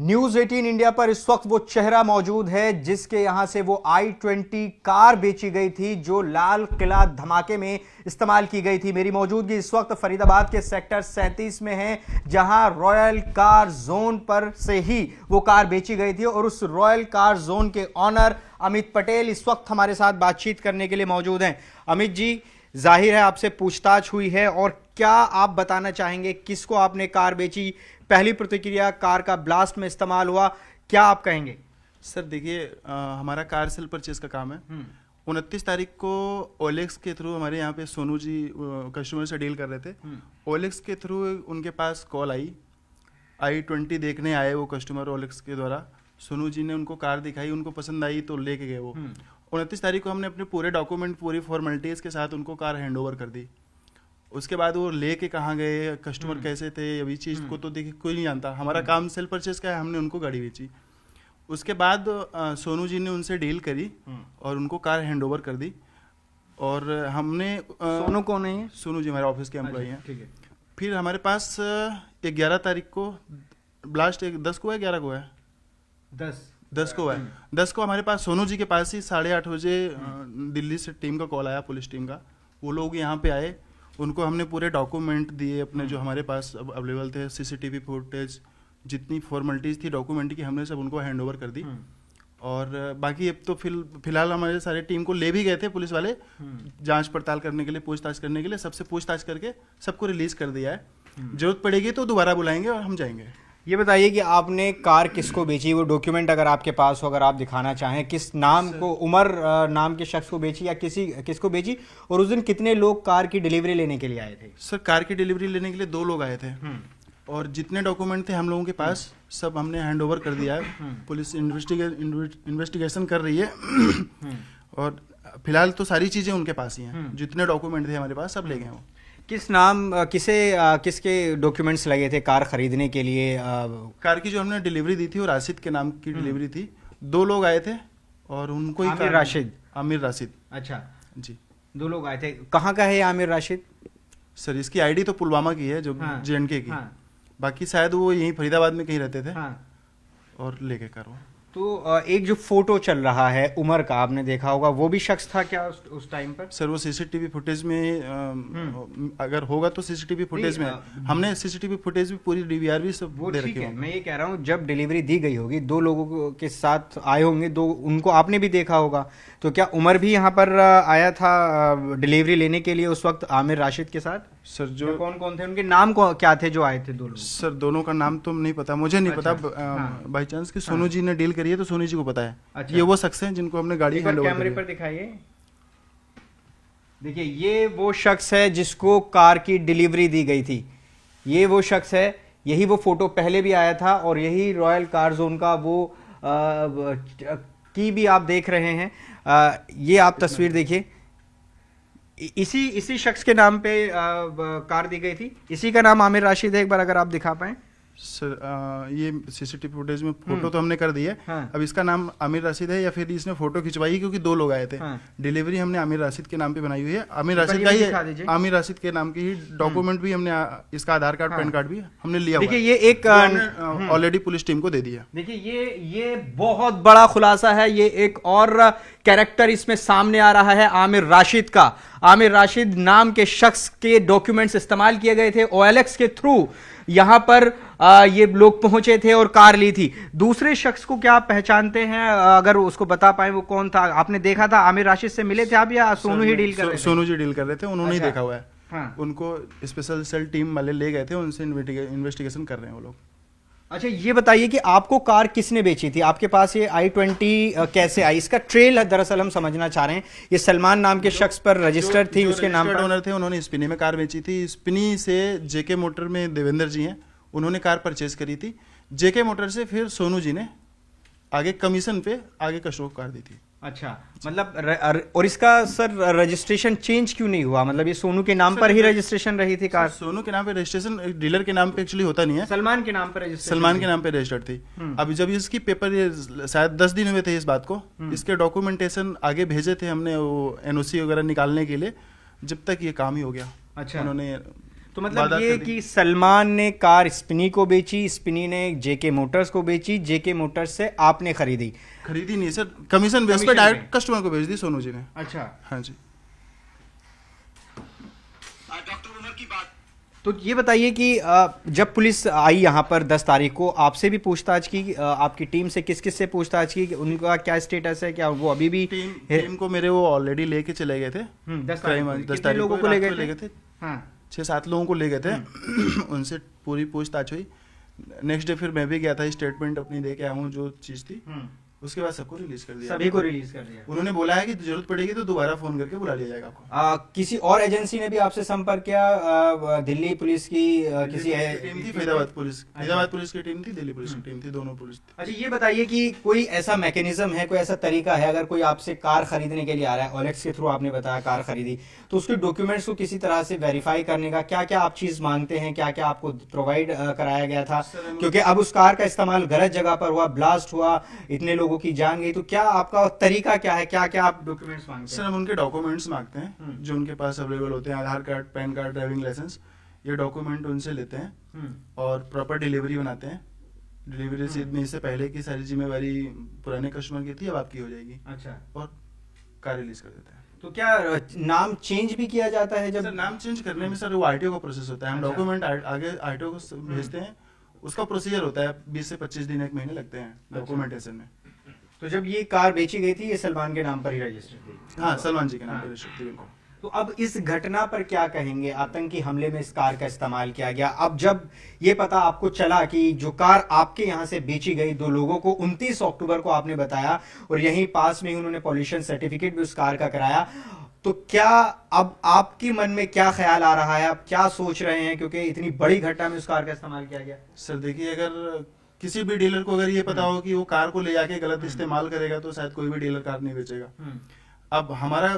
News 18 India पर इस वक्त वो चेहरा मौजूद है जिसके यहां से वो i20 कार बेची गई थी जो लाल किला धमाके में इस्तेमाल की गई थी। मेरी मौजूदगी इस वक्त फरीदाबाद के सेक्टर 37 में है, जहां रॉयल कार जोन पर से ही वो कार बेची गई थी और उस रॉयल कार जोन के ऑनर अमित पटेल इस वक्त हमारे साथ बातचीत करने के लिए मौजूद हैं। अमित जी, जाहिर है आपसे पूछताछ हुई है और क्या आप बताना चाहेंगे किसको आपने कार बेची? पहली प्रतिक्रिया कार का ब्लास्ट में इस्तेमाल हुआ, क्या आप कहेंगे? सर देखिए, हमारा कार सेल परचेज का काम है। 29 तारीख को ओएलएक्स के थ्रू हमारे यहाँ पे सोनू जी कस्टमर से डील कर रहे थे। ओएलएक्स के थ्रू उनके पास कॉल आई, i20 देखने आए वो कस्टमर ओएलएक्स के द्वारा। सोनू जी ने उनको कार दिखाई, उनको पसंद आई तो लेके गए वो। 29 तारीख को हमने अपने पूरे डॉक्यूमेंट, पूरी फॉर्मेलिटीज के साथ उनको कार हैंड ओवर कर दी। उसके बाद वो लेके कहाँ गए, कस्टमर कैसे थे, अभी चीज़ को तो देखिए कोई नहीं जानता। हमारा काम सेल परचेज का है, हमने उनको गाड़ी बेची। उसके बाद सोनू जी ने उनसे डील करी और उनको कार हैंड ओवर कर दी। और हमने सोनू कौन है? सोनू जी हमारे ऑफिस के एम्प्लॉई हैं। ठीक है। फिर हमारे पास 11 तारीख को ब्लास्ट 10 को है, 11 को है, 10 को है। 10 को हमारे पास सोनू जी के पास ही 8:30 बजे दिल्ली से टीम का कॉल आया, पुलिस टीम का। वो लोग यहाँ पे आए, उनको हमने पूरे डॉक्यूमेंट दिए अपने जो हमारे पास अवेलेबल थे, सीसीटीवी फुटेज, जितनी फॉर्मेलिटीज थी डॉक्यूमेंट की, हमने सब उनको हैंड ओवर कर दी। और बाकी अब तो फिलहाल हमारे सारे टीम को ले भी गए थे पुलिस वाले जांच पड़ताल करने के लिए, पूछताछ करने के लिए। सबसे पूछताछ करके सबको रिलीज कर दिया है। जरूरत पड़ेगी तो दोबारा बुलाएंगे और हम जाएंगे। ये बताइए कि आपने कार किसको बेची? वो डॉक्यूमेंट अगर आपके पास हो, अगर आप दिखाना चाहें, किस नाम को, उमर नाम के शख्स को बेची या किसको बेची? और उस दिन कितने लोग कार की डिलीवरी लेने के लिए आए थे? सर कार की डिलीवरी लेने के लिए 2 लोग आए थे और जितने डॉक्यूमेंट थे हम लोगों के पास सब हमने हैंड ओवर कर दिया है। पुलिस इन्वेस्टिगेशन कर रही है और फिलहाल तो सारी चीज़ें उनके पास ही हैं। जितने डॉक्यूमेंट थे हमारे पास सब ले गए वो। किसके डॉक्यूमेंट्स लगे थे कार खरीदने के लिए? कार की जो हमने डिलीवरी दी थी वो राशिद के नाम की डिलीवरी थी। 2 लोग आए थे और उनको ही आमिर राशिद। अच्छा जी, 2 लोग आए थे। कहाँ का है ये आमिर राशिद? सर इसकी आईडी तो पुलवामा की है, जो J&K की। बाकी शायद वो यहीं फरीदाबाद में कहीं रहते थे और लेके कार वो। तो एक जो फोटो चल रहा है उमर का, आपने देखा होगा, वो भी शख्स था क्या उस टाइम पर? सर वो सीसीटीवी फुटेज में अगर होगा तो सीसीटीवी फुटेज में हमने सीसीटीवी फुटेज भी पूरी डीवीआर भी सब वो दे ठीक रखी है। मैं ये कह रहा हूँ जब डिलीवरी दी गई होगी, 2 लोगों के साथ आए होंगे, 2 उनको आपने भी देखा होगा, तो क्या उमर भी यहाँ पर आया था डिलीवरी लेने के लिए उस वक्त आमिर राशिद के साथ? सर जो कौन कौन थे, उनके नाम क्या थे जो आए थे 2 लोग? सर दोनों का नाम तो नहीं पता, मुझे नहीं पता। बाई चांस कि सोनू जी ने डील करी है तो सोनू जी को पता है। अच्छा। ये वो शख्स हैं जिनको हमने गाड़ी हैंड ओवर कैमरे पर दिखाइए। देखिए ये वो शख्स है जिसको कार की डिलीवरी दी गई थी। ये वो शख्स है, यही वो फोटो पहले भी आया था और यही रॉयल कार जोन का वो की भी आप देख रहे हैं। ये आप तस्वीर देखिए, इसी शख्स के नाम पे कार दी गई थी। इसी का नाम आमिर राशिद है। एक बार अगर आप दिखा पाए सर। ये सीसीटीवी फुटेज में फोटो तो हमने कर दी है। अब इसका नाम आमिर राशिद है या फिर इसने फोटो खिंचवाई, क्योंकि 2 लोग आए थे। डिलीवरी हमने आमिर राशिद के नाम पे बनाई हुई है। आमिर राशिद का ही, आमिर राशिद के नाम की ही डॉक्यूमेंट भी हमने, इसका आधार कार्ड, पैन कार्ड भी हमने लिया हुआ है। देखिए ये एक ऑलरेडी पुलिस टीम को दे दिया। देखिए ये बहुत बड़ा खुलासा है। ये एक और कैरेक्टर इसमें सामने आ रहा है आमिर राशिद का। आमिर राशिद नाम के शख्स के डॉक्यूमेंट्स इस्तेमाल किए गए थे। OLX के थ्रू यहां पर ये लोग पहुंचे थे और कार ली थी। दूसरे शख्स को क्या आप पहचानते हैं? अगर उसको बता पाए वो कौन था? आपने देखा था? आमिर राशिद से मिले थे आप या सोनू ही डील कर रहे थे? सोनू जी डील कर रहे थे, उन्होंने ही देखा हुआ है। हाँ। उनको स्पेशल सेल टीम वाले ले गए थे, उनसे इन्वेस्टिगेशन कर रहे हैं वो लोग। अच्छा ये बताइए कि आपको कार किसने बेची थी? आपके पास ये i20 कैसे आई? इसका ट्रेल दरअसल हम समझना चाह रहे हैं। ये सलमान नाम के शख्स पर रजिस्टर्ड थी, उसके नाम पर ओनर थे, उन्होंने स्पिनी में कार बेची थी। स्पिनी से JK मोटर में देवेंद्र जी हैं, उन्होंने कार परचेज करी थी। JK मोटर से फिर सोनू जी ने आगे कमीशन पे आगे कस्टमर को कार दी थी। अच्छा, मतलब और इसका सर रजिस्ट्रेशन चेंज क्यों नहीं हुआ? मतलब ये सोनू के नाम पर ही रजिस्ट्रेशन रही थी कार? सोनू के नाम पे रजिस्ट्रेशन डीलर के नाम पे एक्चुअली होता नहीं है, सलमान के नाम पर रजिस्ट्रेशन। सलमान के नाम पे रजिस्टर्ड थी। अभी जब इसकी पेपर शायद 10 दिन हुए थे इस बात को, इसके डॉक्यूमेंटेशन आगे भेजे थे हमने वो NOC वगैरह निकालने के लिए, जब तक ये काम ही हो गया। अच्छा, उन्होंने तो मतलब वारदात ये कर दी। कि सलमान ने कार स्पिनी को बेची, स्पिनी ने जेके मोटर्स को बेची, जेके मोटर्स से आपने खरीदी। खरीदी नहीं सर, कमीशन बेस पे कमीशन डायरेक्ट पे। कस्टमर को भेज दी सोनू जी ने। अच्छा, हाँ जी। तो ये बताइए कि जब पुलिस आई यहाँ पर 10 तारीख को, आपसे भी पूछताछ की, आपकी टीम से किस किस से पूछताछ की, कि उनका क्या स्टेटस है, क्या वो अभी भी टीम को मेरे वो ऑलरेडी लेके चले गए थे 10 क्राइम तारीख को 10 कितने तारीख लोगों को को ले रात गए को ले थे? गए थे। हाँ, 6-7 लोगों को ले गए थे। उनसे पूरी पूछताछ हुई। नेक्स्ट डे फिर मैं भी गया था, स्टेटमेंट अपनी दे के आया हूँ जो चीज़ थी। उसके बाद सबको रिलीज कर दिया। सभी को रिलीज कर दिया। उन्होंने बोला है कि जरूरत पड़ेगी तो दोबारा फोन करके बुला लिया जाएगा आपको। किसी और एजेंसी ने भी आपसे संपर्क किया? दिल्ली पुलिस की किसी टीम थी, फैजाबाद पुलिस की टीम थी, दिल्ली पुलिस की टीम थी, दोनों पुलिस थी। अच्छा, ये बताइए कि कोई ऐसा मैकेनिज्म है, कोई ऐसा तरीका है, अगर कोई आपसे कार खरीदने के लिए आ रहा है, ओलेक्स के थ्रू आपने बताया कार खरीदी, तो उसके डॉक्यूमेंट्स को किसी तरह से वेरीफाई करने का क्या क्या आप चीज मांगते हैं, क्या क्या आपको प्रोवाइड कराया गया था? क्योंकि अब उस कार का इस्तेमाल गलत जगह पर हुआ, ब्लास्ट हुआ, इतने लोगों की जान गई, तो क्या आपका तरीका क्या है, क्या क्या आप डॉक्यूमेंट्स मांगते सर हैं? हम उनके डॉक्यूमेंट्स मांगते हैं जो उनके पास अवेलेबल होते हैं, Aadhaar card, PAN card, driving licence, ये डॉक्यूमेंट उनसे लेते हैं और प्रॉपर डिलीवरी बनाते हैं। डिलीवरी रसीद में इससे पहले की सारी जिम्मेवारी पुराने कस्टमर की थी, अब आपकी हो जाएगी, अच्छा, और कार रिलीज कर देते हैं। तो क्या नाम चेंज भी किया जाता है जब? सर नाम चेंज करने में सर वो आरटीओ का प्रोसेस होता है। हम अच्छा। डॉक्यूमेंट आगे आरटीओ को भेजते हैं, उसका प्रोसीजर होता है, 20 से 25 दिन, 1 महीने लगते हैं डॉक्यूमेंटेशन में। तो जब ये कार बेची गई थी, ये सलमान के नाम पर ही रजिस्टर्ड थी? हाँ, सलमान जी के नाम पर रजिस्टर्ड थी बिल्कुल। तो अब इस घटना पर क्या कहेंगे? आतंकी हमले में इस कार का इस्तेमाल किया गया। अब जब ये पता आपको चला कि जो कार आपके यहाँ से बेची गई, 2 लोगों को 29 अक्टूबर को आपने बताया, और यहीं पास में ही उन्होंने पॉल्यूशन सर्टिफिकेट भी उस कार का कराया, तो क्या अब आपके मन में क्या ख्याल आ रहा है, आप क्या सोच रहे हैं, क्योंकि इतनी बड़ी घटना में उस कार का इस्तेमाल किया गया? सर देखिए, अगर किसी भी डीलर को अगर ये पता हो कि वो कार को ले जाके गलत इस्तेमाल करेगा तो शायद कोई भी डीलर कार नहीं बेचेगा। अब हमारा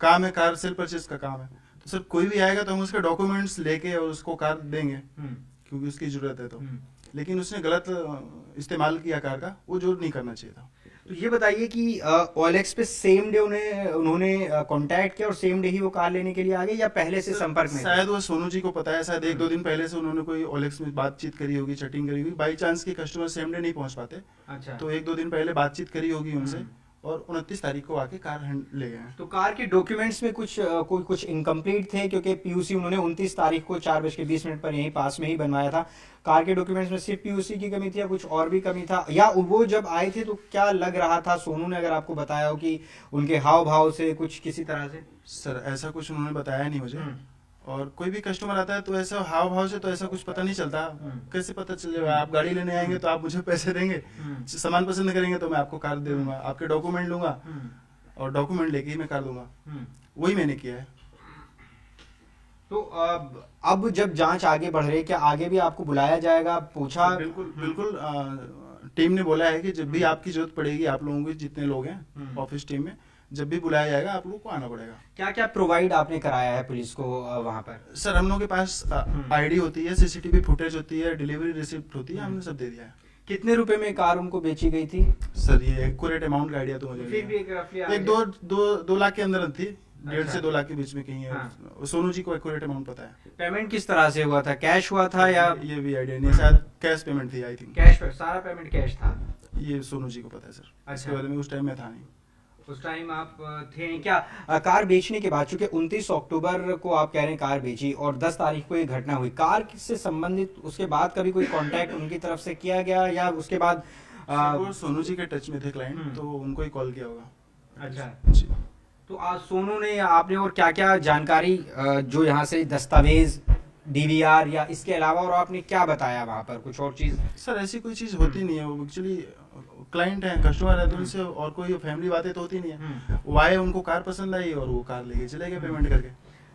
काम है, कार सेल परचेज का काम है, तो सर कोई भी आएगा तो हम उसके डॉक्यूमेंट्स लेके और उसको कार देंगे क्योंकि उसकी जरूरत है। तो लेकिन उसने गलत इस्तेमाल किया कार का, वो जो नहीं करना चाहिए था। तो ये बताइए कि ओएलएक्स पे सेम डे उन्होंने कांटेक्ट किया और सेम डे ही वो कार लेने के लिए आ गए, या पहले से संपर्क में थे? शायद वो सोनू जी को पता है, शायद 1-2 दिन पहले से उन्होंने कोई ओलेक्स में बातचीत करी होगी, चैटिंग करी होगी। बाई चांस की कस्टमर सेम डे नहीं पहुंच पाते, अच्छा, तो 1-2 दिन पहले बातचीत करी होगी उनसे, और 29 तारीख को आके कार ले गए हैं। तो कार के डॉक्यूमेंट्स में कुछ इनकम्प्लीट थे, क्योंकि पीयूसी उन्होंने 29 तारीख को 4:20 पर यहीं पास में ही बनवाया था। कार के डॉक्यूमेंट्स में सिर्फ पीयूसी की कमी थी या कुछ और भी कमी था? या वो जब आए थे तो क्या लग रहा था, सोनू ने अगर आपको बताया हो कि उनके हाव भाव से कुछ किसी तरह से? सर ऐसा कुछ उन्होंने बताया नहीं मुझे, और कोई भी कस्टमर आता है तो ऐसा हाव भाव से तो ऐसा कुछ पता नहीं चलता। कैसे पता चलेगा? आप गाड़ी लेने आएंगे तो आप मुझे पैसे देंगे, सामान पसंद करेंगे तो मैं आपको कार दे दूंगा, आपके डॉक्यूमेंट लूंगा और डॉक्यूमेंट लेके ही मैं कार दूंगा। वही मैंने किया है। तो अब जब जांच आगे बढ़ रही है, क्या आगे भी आपको बुलाया जाएगा? पूछा? बिल्कुल बिल्कुल, टीम ने बोला है कि जब भी आपकी जरूरत पड़ेगी, आप लोगों के जितने लोग हैं ऑफिस टीम में, जब भी बुलाया जाएगा आप लोगों को आना पड़ेगा। क्या क्या प्रोवाइड आपने कराया है पुलिस को वहां पर? सर हम लोगों के पास आईडी होती है, सीसीटीवी फुटेज होती है, डिलीवरी रिसिप्ट होती है, हमने सब दे दिया है। कितने रुपए में कार उनको बेची गई थी? सर ये एक्यूरेट अमाउंट का आइडिया तो मुझे फिर भी एक 2 लाख के अंदर थी, 1.5 से 2 लाख के बीच में कहीं है। हाँ। सोनू जी को एक्यूरेट अमाउंट पता है। पेमेंट किस तरह से हुआ था? कैश हुआ था या? ये भी आइडिया नहीं है, शायद कैश पेमेंट थी, आई थिंक। कैश पर सारा पेमेंट कैश था? ये सोनू जी को पता है सर। अच्छा। इसके बारे में उस टाइम में था नहीं। उस टाइम आप थे नहीं क्या? कार बेचने के बाद, चूंकि 29 अक्टूबर को आप कह रहे हैं कार बेची और 10 तारीख को ये घटना हुई, कार से संबंधित उसके बाद कभी कोई कांटेक्ट उनकी तरफ से किया गया, या उसके बाद वो सोनू जी के टच में थे क्लाइंट, तो उनको ही कॉल किया होगा। अच्छा जी। तो आज सोनू ने या आपने और क्या क्या जानकारी जो यहाँ से दस्तावेज, डीवीआर या इसके अलावा और आपने क्या बताया वहां पर? कुछ और चीज? सर ऐसी कोई चीज होती नहीं है, वो एक्चुअली क्लाइंट है, कस्टमर है, तो उनसे और कोई फैमिली बातें तो होती नहीं है। वो आए, उनको कार पसंद आई और वो कार लेके चले गए पेमेंट करके।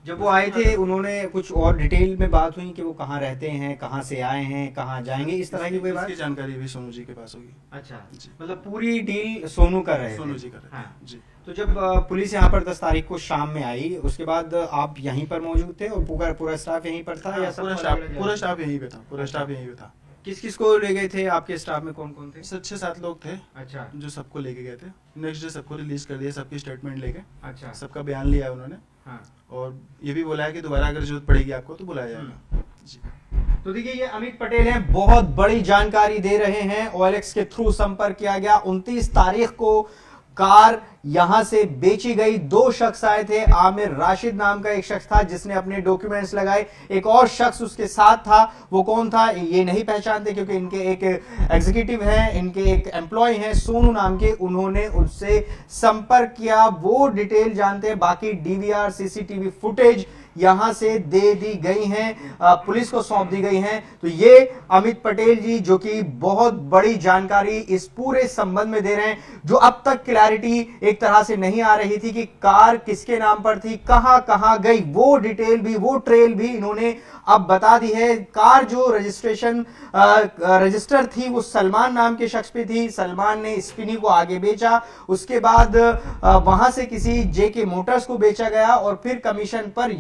जब वो आए थे उन्होंने कुछ और डिटेल में बात हुई कि वो कहाँ रहते हैं, कहाँ से आए हैं, कहाँ जाएंगे, इस तरह की कोई बात? इसकी जानकारी भी सोनू जी के पास होगी। अच्छा जी। मतलब पूरी डील सोनू कर रहे थे? सोनू जी कर रहे थे। हाँ। जी। तो जब पुलिस यहाँ पर 10 तारीख को शाम में आई, उसके बाद आप यहीं पर मौजूद थे और पूरा स्टाफ यहीं पर था, या सब पूरा स्टाफ यहीं पे था। पूरा स्टाफ यहीं पे था। किस किस को ले गए थे? आपके स्टाफ में कौन कौन थे? सर 6-7 लोग थे। अच्छा जो सबको लेके गए थे। नेक्स्ट डे सबको रिलीज कर दिया, सबकी स्टेटमेंट लेके, अच्छा। सबका बयान लिया उन्होंने। हाँ। और ये भी बोला है कि दोबारा अगर जरूरत पड़ेगी आपको तो बुलाया जाएगा जी। तो देखिए ये अमित पटेल हैं, बहुत बड़ी जानकारी दे रहे हैं। OLX के थ्रू संपर्क किया गया, 29 तारीख को कार यहां से बेची गई। 2 शख्स आए थे, आमिर राशिद नाम का एक शख्स था जिसने अपने डॉक्यूमेंट्स लगाए, एक और शख्स उसके साथ था। वो कौन था ये नहीं पहचानते क्योंकि इनके एक एग्जीक्यूटिव हैं, इनके एक एम्प्लॉय हैं सोनू नाम के, उन्होंने उससे संपर्क किया, वो डिटेल जानते हैं। बाकी डीवीआर सीसीटीवी फुटेज यहां से दे दी गई हैं, पुलिस को सौंप दी गई हैं। तो ये अमित पटेल जी जो कि बहुत बड़ी जानकारी इस पूरे संबंध में दे रहे हैं, जो अब तक क्लैरिटी एक तरह से नहीं आ रही थी कि कार किसके नाम पर थी, कहां कहां गई, वो डिटेल भी, वो ट्रेल भी इन्होंने अब बता दी है। कार जो रजिस्टर थी वो सलमान नाम के शख्स पे थी, सलमान ने स्पिनी को आगे बेचा, उसके बाद वहां से किसी जेके मोटर्स को बेचा गया और फिर कमीशन पर